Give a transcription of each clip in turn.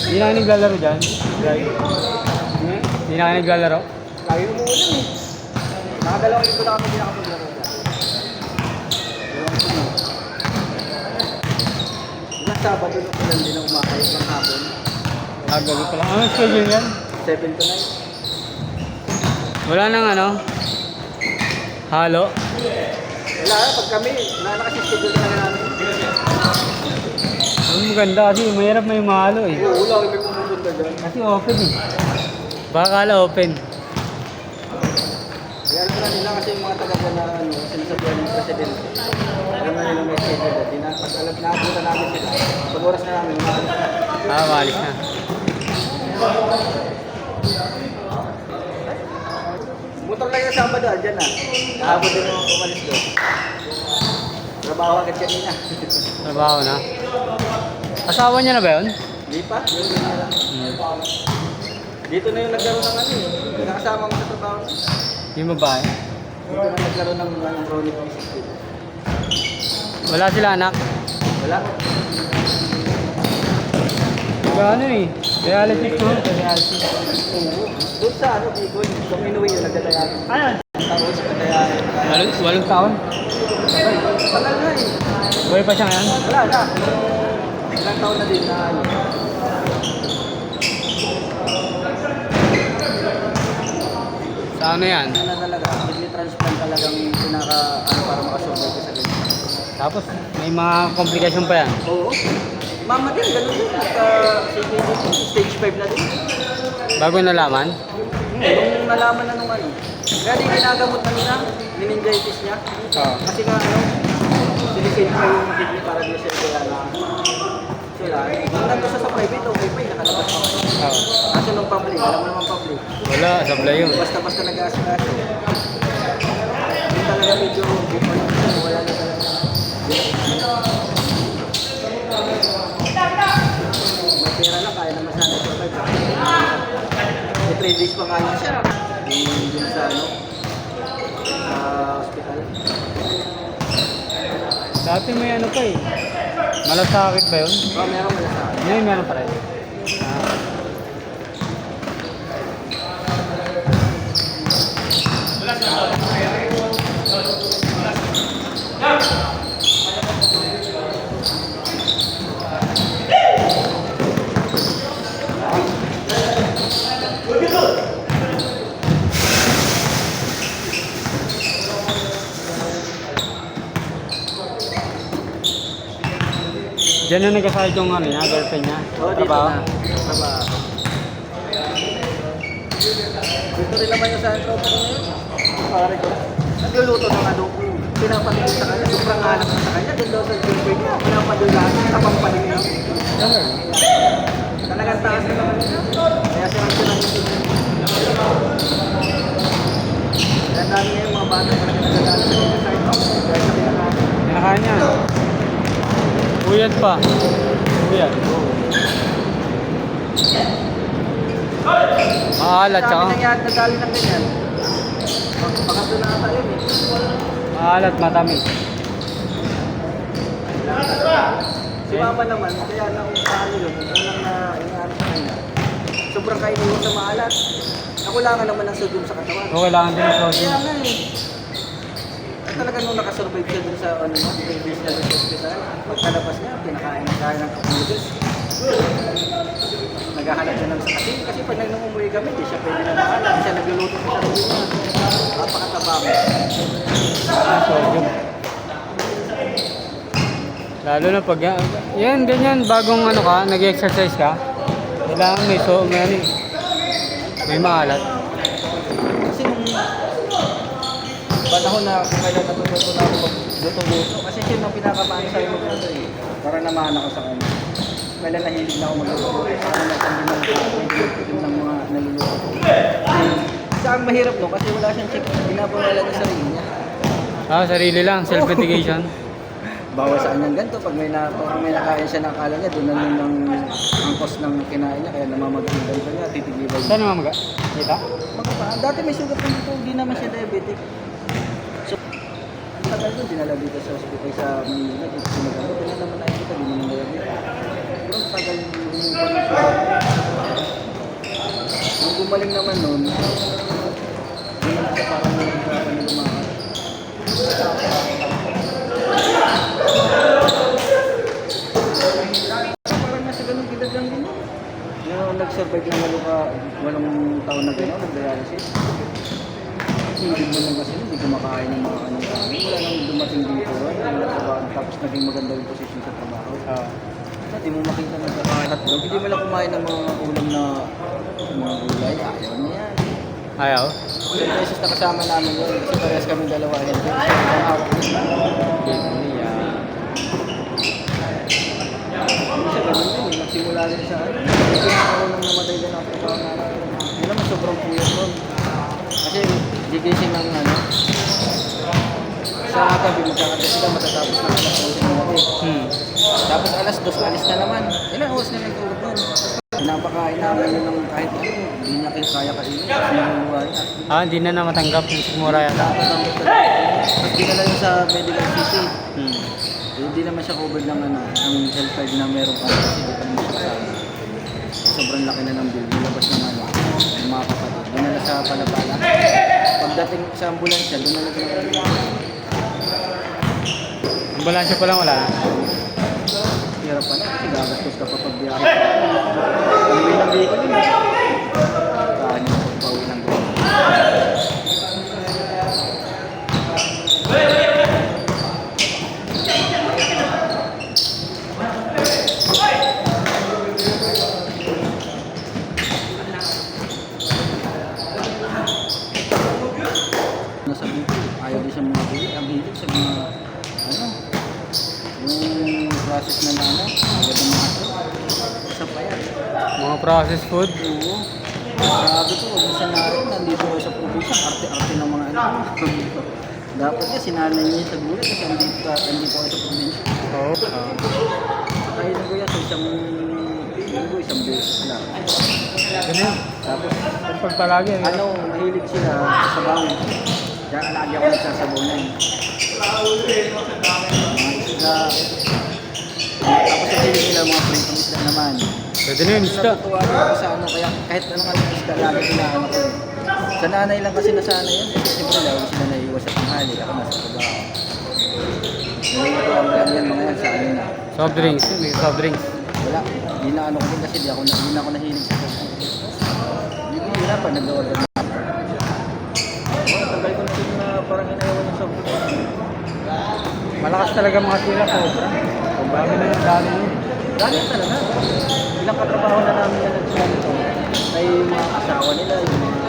Hindi na kayo naglalaro dyan? Hindi na kayo naglalaro? Lagi umuulan eh. Nakadalawang ito na kami pinakapaglaro dyan. Ilang Sabado na ulan din ang umakayos ng hapon. Gabi pa lang. Anong schedule yan? 7 to 9. Wala nang ano? Halo? Wala, pag kami, wala na kasi schedule talaga namin. Ang maganda kasi mahirap may mahalo eh. Oo, lagi may pumupunta dyan. Kasi open eh. Baka kala open. Kaya alam na nila kasi yung mga taga na sinasabihan ng presidente. Alam na nila may schedule. Di na, pag alam na natin sila. Pag oras na namin, umalis na. Maalis na. Motor lang yung Sabado, dyan na. Nahabot din yung umalis doon. Trabaho agad kanina. Trabaho na. Asawa niya na ba yun? Hindi pa, yun na lang. Dito na yung naglaro ng ano eh. Nakasama mo sa trabaho. Yung babae? Dito na naglaro ng chronic disease. Wala sila anak? Wala. Ano eh? Reality to? Reality. Oo. Doon sa ano, Bicol, Dominuwi yung nagdadayan. Ano? Tapos nagdadayan. 8 taon? Tagal na eh. Buhay pa siya ngayon? Wala na. Ilang taon na din na ano. Sa ano yan? Ano talaga, kidney transplant talagang pinaka ano para makasurvive ka sa ganyan. Tapos may mga komplikasyon pa yan. Oo. Mama din, ganun din. Stage 5 na din. Bago nalaman? Nung nalaman na nung ano. Kaya di ginagamot na nila, meningitis niya. Oo. Kasi nga ano, sinisave pa yung kidney para di siya kaya na sila. Nung nandun siya sa private, okay pa, nakalabas pa. Oo. Kaso nung public, alam mo naman public. Wala, sablay yun. Basta-basta nag-aasikaso. Yung talaga medyo before na wala na talaga. May pera na, kaya naman sana survive. May 3 days pa kaya siya. Yung sa ano, sa hospital. Dati may ano pa eh. Malasakit ba yun? Oh, meron pala sa akin. Ngayon meron pa rin. Diyan na nagkasahit yung ano niya, girlfriend niya. Oh, dito Trabaho. na. Trabaho. Dito rin naman yung sa tropa ko ngayon. Pare ko. Nagluluto ng ano ko. Pinapatingin sa kanya. Sobrang anak sa kanya. Doon daw sa girlfriend niya. Pinapadulaan. Tapang patingin lang. Talagang taas na naman niya. Kaya silang ito. Kaya dami niya yung mga bata. Talagang nagdadaan sa kanya. Kaya sa pinakain. Pinakain niya. Uyad pa. Uyad. Maalat Sabi tsaka. nangyari na dali ng ganyan. Pangatlo na ata yun eh. Maalat, matamis. Si mama naman, kaya nang paano yun, unang na inaari sa kanya. Sobrang kainin sa maalat. Nakulangan naman ng sodium sa katawan. So, kailangan din ng sodium. Kaya nga eh. At talaga nung nakasurvive siya dun sa ano mo, previous na sa hospital, pagkalabas niya, pinakain ng kaya ng kapuludes. Naghahanap siya ng sakasi. Kasi pag nang umuwi kami, di siya pwede na maalat. Siya nagluluto sa sarili niya. Napakataba mo. Ang sodium. Lalo na pag yan, ganyan, bagong ano ka, nag-exercise ka, kailangan may ano eh. May maalat. Kasi nung panahon na kung kailan natututo na ako magluto-luto, kasi siya nung pinakapaano sa iyo ito eh. Parang naman ako sa kanya. Kailan nahilig na ako magluto. Parang nagtandi ng mga naluluto. Kasi ang mahirap no, kasi wala siyang check. Ginagawa lang sa sarili niya. Ah, sarili lang, self-medication. bawal sa kanyang ganito. Pag parang may nakain siya, nakakala niya, doon na yun ang cost ng kinain niya, kaya namamagang ganito niya, titigiban niya. Saan naman mga? Kita? Dati may sugat po dito, hindi naman siya diabetic. So, ang tagal doon, dinala dito sa hospital sa Manila, dito sinagamot, doon na naman nakikita, hindi naman diabetic. Pero ang tagal yung umupan ng sugat. Nung gumaling naman noon, hindi naman siya parang nagkakaroon na lumakad. Parang nasa ganung edad lang din. Nag-survive ng walong taon na gano'n, nag-dialysis. Hindi mo lang kasi hindi kumakain ng mga anong kami. Wala nang dumating dito. Tapos naging maganda yung posisyon sa trabaho. Hindi mo makita nagkakain at dog. Hindi mo lang kumain ng mga ulam na mga gulay. Ayaw niya yan. Ayaw? Isang beses na kasama namin yun. Kasi parehas kami dalawa. Hindi ang hawak niya. Hindi siya ganun din. Nagsimula rin siya. Hindi ako nang namatay din ako sa mga. Hindi naman sobrang puyat nun. Kasi gigising ng sa gabi magkakagay sila matatapos na alas 12 ng gabi. Tapos alas 2 alis na naman. Ilang oras na nagtulog nun. Pinapakain namin yun ng kahit ano. Hindi niya kaya kainin. Sinuluhan niya. Hindi na matanggap yung sigmura yata. Tapos dinala yun sa medical city. Hindi naman siya covered ng ng health card na meron pa kasi di pa naman siya kasama. Sobrang laki na ng bill. Nilabas naman yung mga kapatid. Dinala sa Palapala. Pagdating sa ambulansya, doon na naging Ambulansya pa lang wala. hirap pa na kasi gagastos ka pa pagbiyahe. Pauwi ng vehicle yun. Kaano, pauwi ng vehicle. Nasa vehicle, ayaw din sa mga buli. Ang hilig sa mga yung process na agad ng mga isa pa yan. Mga processed food. Oo. Sabi ko, huwag mo sanarin, nandito ko sa probinsya, arte-arte ng mga Dapat niya, sinanay niya sa gulay kasi andito ko sa probinsya. Oo. Kaya ko yan sa isang linggo, isang beses lang. Ganyan. Tapos, Pag palagi. mahilig sila sa bawin. Kaya lagi ako nagsasabaw na yun. Mga isda. Tapos mahilig nila mga pritong isda naman. Pwede na yun, isda. Natutuwa rin ako sa kaya kahit anong isda lagi inaano ko. Sa nanay lang kasi nasana yun. Kasi siyempre lagi sila naiiwas sa tanghali. Ako nasa trabaho. Nalilituwa mo lang yan mga yan sa na. Soft drinks. May soft drinks. Wala. Hindi na ano ko din kasi hindi na ako nahilig sa soft drinks. Hindi ko hirapan, nag-order na. Tagal ko na din na parang inayawan ng soft drinks. Malakas talaga mga sila po. Kung bago na yung dami nyo. Dami talaga. Ilang katrabaho na namin yan nagsimula nito. Ay mga asawa nila, yung mga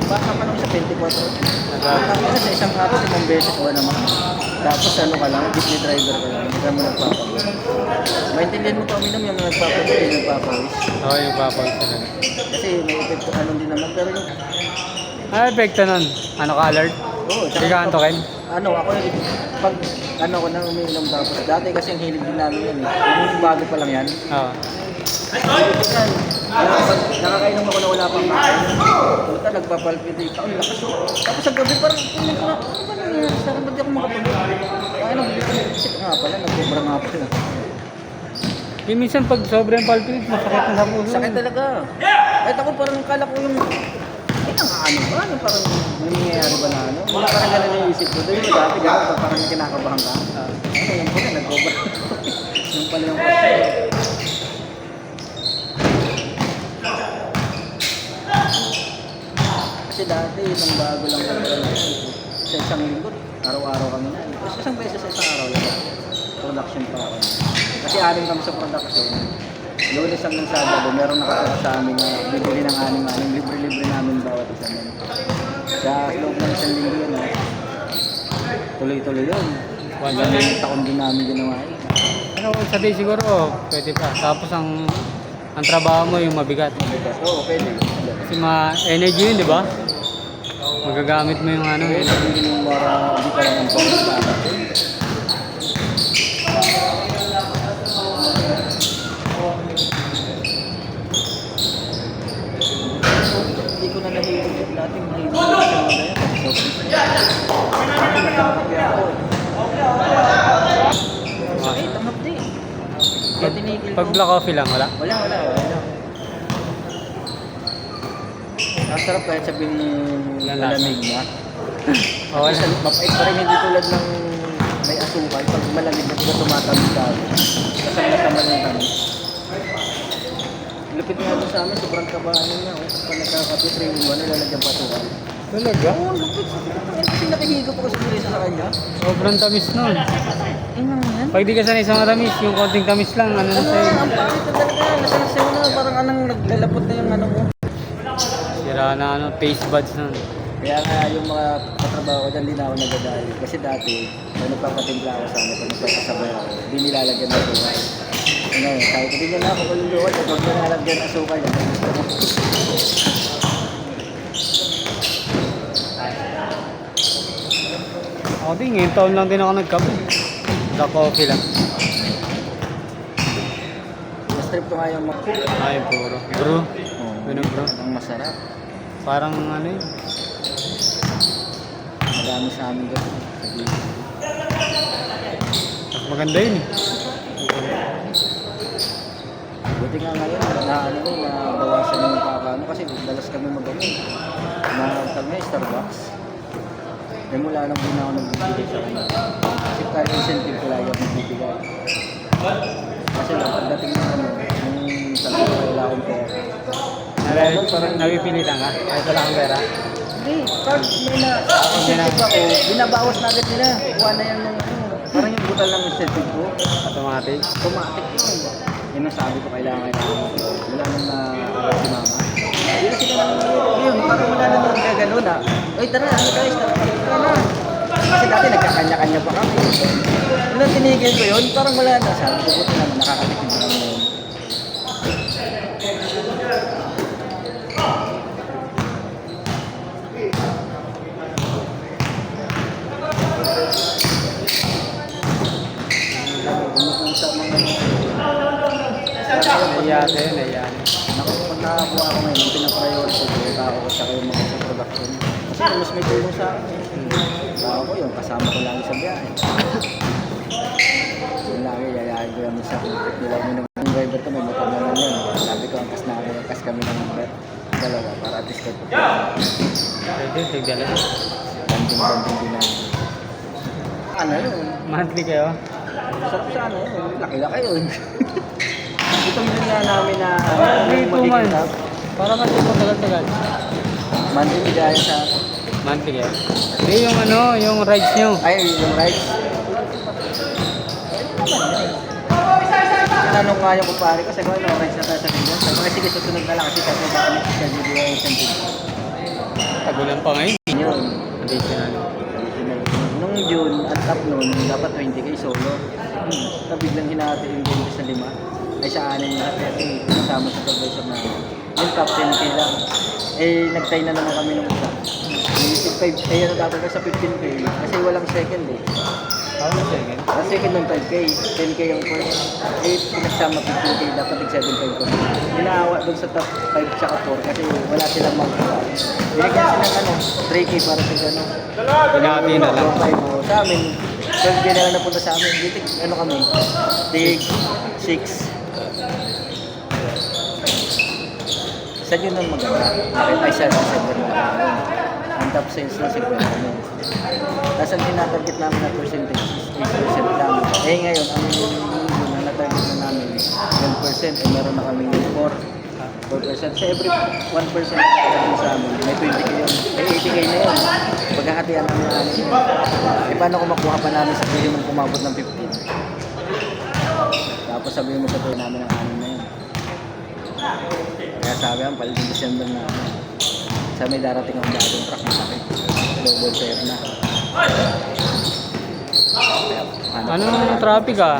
baka pa naman sa 24 hours. Kasi sa isang araw, 5 beses ba naman. Tapos ano ka lang, jeepney driver ka lang, hindi ka mo nagpapawis. Maintindihan mo kami naman yung nagpapawis, yung nagpapawis. Oo, yung papawis talaga. Kasi may epekto ano din naman, pero yung... Epekto nun? Ano ka alert? Oo, Hindi ka antokin? Ako pag ko nang umiinom tapos, dati kasi ang hilig din namin yun. Yung bago pa lang yan. Oo. Nakakainom ako na wala pang kain. Puta, nagpapalpitate ako. Lakas. Tapos sa gabi parang, ano ba nangyayari sa akin? Ba't di ako makapag-ibig? Ano, isip nga pala, nagkubra nga pala. Minsan pag sobrang palpitate, masakit na sa puso. Sakit talaga. Kahit ako parang kala ko yung, ano ba? Yung parang nangyayari ba na ano? Wala parang gano'n naisip ko. Dahil mo dati gano'n, parang kinakabahan ka. Ano yung pala, nagkubra. Yung pala yung kasi dati, nung bago lang kami sa isang linggo, araw-araw kami na. Tapos isang beses sa isang araw lang. Production pa ako. Kasi aling kami sa production. Lunes hanggang Sabado, meron nakatira sa amin na bibili ng aning libre-libre namin bawat isa nun. Sa loob ng isang linggo yun, tuloy-tuloy yun. Walang taon din namin ginawa yun. Sa day siguro, pwede pa. Tapos ang trabaho mo yung mabigat. Oo, pwede. Kasi ma-energy yun, di ba? Magagamit mo yung ano. Pwede din yung para hindi ka lang ang pangis Hindi ko na nahilig yun. Dati mahilig ko sa mga ganyan. Dati nagkakape ako. Sakit, ang hapdi. Kaya tinigil Pag ko. black coffee lang, wala? Wala. Masarap kahit sabihin malamig na. Oh, wala. Mapait pa rin, hindi tulad ng may asukal. Pag malamig na diba tumatamis ka. Kasama-sama ng tamis. Lupit nga doon sa amin, sobrang kabahan niya. Pag nagkakape, 3-in-1, nilalagyan pa asukal. Talaga? Oo, lupit. Kasi nakihigo po kasi sa kanya. Sobrang tamis nun. Eh, nga yan. Pag di ka sanay sa matamis, yung konting tamis lang, ano na sa'yo. Ang pangit na talaga. Nasasayaw na, parang anong naglalapot na yung ano mo. Sira na ano, taste buds nun. Kaya nga yung mga katrabaho ko dyan, hindi na ako nagadali. Kasi dati, may nagpapatimpla ako sa amin, pag nagpapasabay ako, hindi nilalagyan ng asukal. Ano, sabi ko, hindi na ako maluluot, at huwag na nalagyan ng asukal. Yan ang gusto mo. Ako din, ngayon taon lang din ako nagkape. Black coffee lang. Mas trip ko nga yung mga Ay, puro. Bro. Ano bro? ang masarap. Parang ano yun. Madami sa amin doon. Mas maganda yun eh. Buti nga ngayon, na ano ko, nabawasan yung kakano kasi dalas kami mag-gamit. Tag na Starbucks. Eh mula nang din ako nagbibigay sa kanya. Kasi kahit incentive ko lagi ako nagbibigay. Kasi lang, pagdating na ano, yung sabi ko wala akong pera. Napipilitan ka? Ay, wala kang pera? Hindi, pag may na incentive ako, binabawas na agad nila. Kuha na yan ng ano. Parang yung butal ng incentive ko. Automatic? Automatic yun. Yun ang sabi ko, kailangan ko. Wala nang na si mama. Yun sila nang yun, parang wala nang nagagano na. Uy, tara, ano tayo, tara na. Kasi dati nagkakanya-kanya pa kami. Nung tinigil ko yun, parang wala na. Sabi ko, buti naman, nakakatikin na kami yun. Umuusa mga Nayate, nayate. Pag nakakuha ako ngayon, yung pinapriority ko, yung tao ko sa kayo mga sa production. Kasi mas may tulong sa akin. Tao ko yun, kasama ko lagi sa biyahe. Yung lagi, yayain ko yung sa kipit nila. Yung driver ko, may motor naman yun. Sabi ko, angkas na ako, angkas kami ng dalawa para at least kayo. Pwede, tigdala. Banding din na. Ano yun? Monthly kayo? Sa ano yun? Laki-laki yun. Itong yun nga namin na Every 2 months. Para kasi po tagal-tagal. Monthly bigay sa Monthly kayo? Hindi, yung ano, yung rides nyo. ay yung rides. Tinanong nga yung kumpare ko, sabi ko, ano, rides na tayo sa Pilipinas. Sabi ko, sige, susunod na lang kasi sabi ko, baka may schedule yung incentive. Tagulan pa ngayon. Yun. Additional. Nung June, at top noon, dapat 20k solo. Na biglang hinati yung 20 sa 5. Ay sa 6 lahat kasi kasama sa supervisor namin. Yung top 10k lang. Eh, nagtay na naman kami nung isa. Yung 5, eh, ano dapat ka sa 15k. Kasi walang second eh. How na second? Ang second ng 5k, 10k yung first. Eh, pinagsama 15k, dapat nag-7.5 ko. Ginaawa doon sa top 5 tsaka 4 kasi wala silang mag-uwa. Binigyan silang ano, 3k para sa gano'n. Pinati na lang. 5 sa amin, 12k na lang napunta sa amin. Dito, ano kami, tig 6. Sa yun ang maganda. Ay, sa December na namin. Ang top sales na siguro namin. Tapos ang tinatarget namin na percentage is 8% lang. Eh ngayon, ang na natarget na namin 12%. Eh meron na kami 4%. Sa every 1% na sa amin, may 20k yun. May 80k na yun. Paghahatian namin na namin yun. Eh paano kung makuha pa namin sa minimum kumabot ng 15? Tapos sabihin mo sa tayo namin ang anin na yun. Kaya sabi ang palit ng December na sa may darating ang bagong truck na sakit. Double fare na. Anong traffic ah?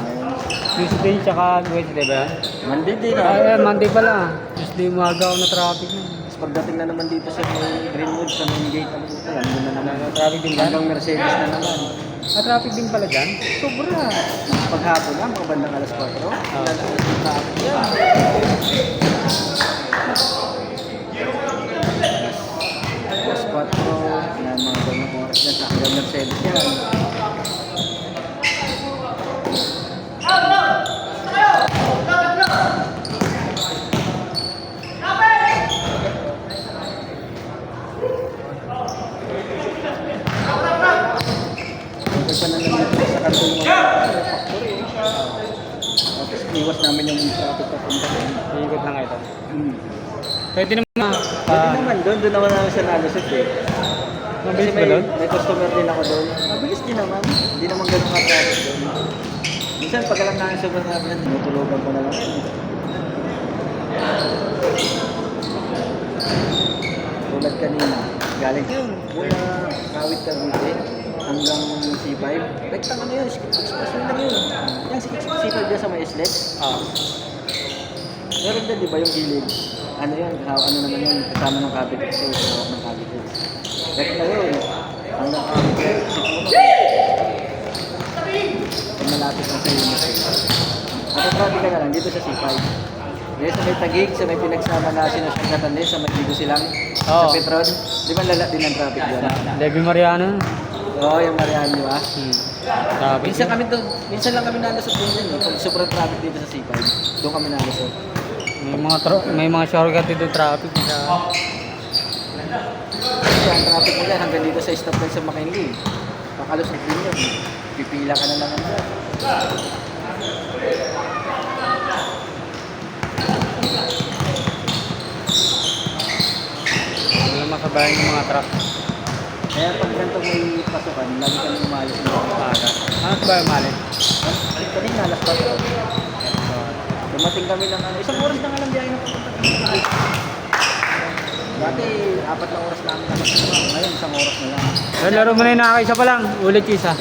Tuesday tsaka Wednesday ba yan? Monday din Ah, Monday pala. Tuesday umaga ako na traffic na. Tapos pagdating na naman dito sa may Greenwood, sa main gate, nandun na naman. Traffic din ba? Hanggang Mercedes na naman. Traffic din pala dyan. Sobra. Paghapon na, mga bandang alas 4. Lalakas yung traffic yan. Alas 4 na mga bandang oras na sa hanggang Mercedes yan. Kapag pa naman dito sa kanto yung mga factory. Tapos iwas namin yung traffic papunta doon. Iikot lang ito. Hmm. Pwede naman. Pwede naman doon naman namin siya nalusot eh. Mabilis Kasi ba doon? may customer din ako doon. Mabilis din naman. Hindi naman ganun ka-traffic doon. Minsan pag alam namin sobrang traffic yan, tinutulugan ko na lang yan. Tulad kanina, galing yun. Mula Kawit Cavite hanggang C5. Rektang ano yun, expressway lang yun. Yung C5 dyan sa may islet. Ah. Meron din, di ba yung gilid? Ano yun, ano naman yun, kasama ng Cavite. So, hawak ng Cavite. Rekta yun. Hanggang Cavite. Pag malapit lang sa unit. Nakatraffic ka na lang dito sa C5. Dahil sa may Taguig, sa may pinagsama na sinasagatan din, sa may dito silang, Oo. sa Petron. Di ba lala din ang traffic doon? Levi Mariano. Oo, yung Mariano, di ba? Traffic. Minsan lang kami nalusot din yun. Pag sobrang traffic dito sa C5, doon kami nalusot. May mga shortcut dito traffic. Kasi ang traffic nila hanggang dito sa stop line sa McKinley. Pakalusot din yun. Pipila ka na lang ang Wala makabayan ng mga truck. Kaya pag ganito may pasukan, lagi kami umayos ng Aga. Ano ba yung mali? kanina, alas 4. Dumating kami ng ano, isang oras na nga lang biyahe na papunta kami. Dati, 4 na oras namin naman. Ngayon, isang oras na lang. Laro mo na yung nakakaisa pa lang. Ulit isa.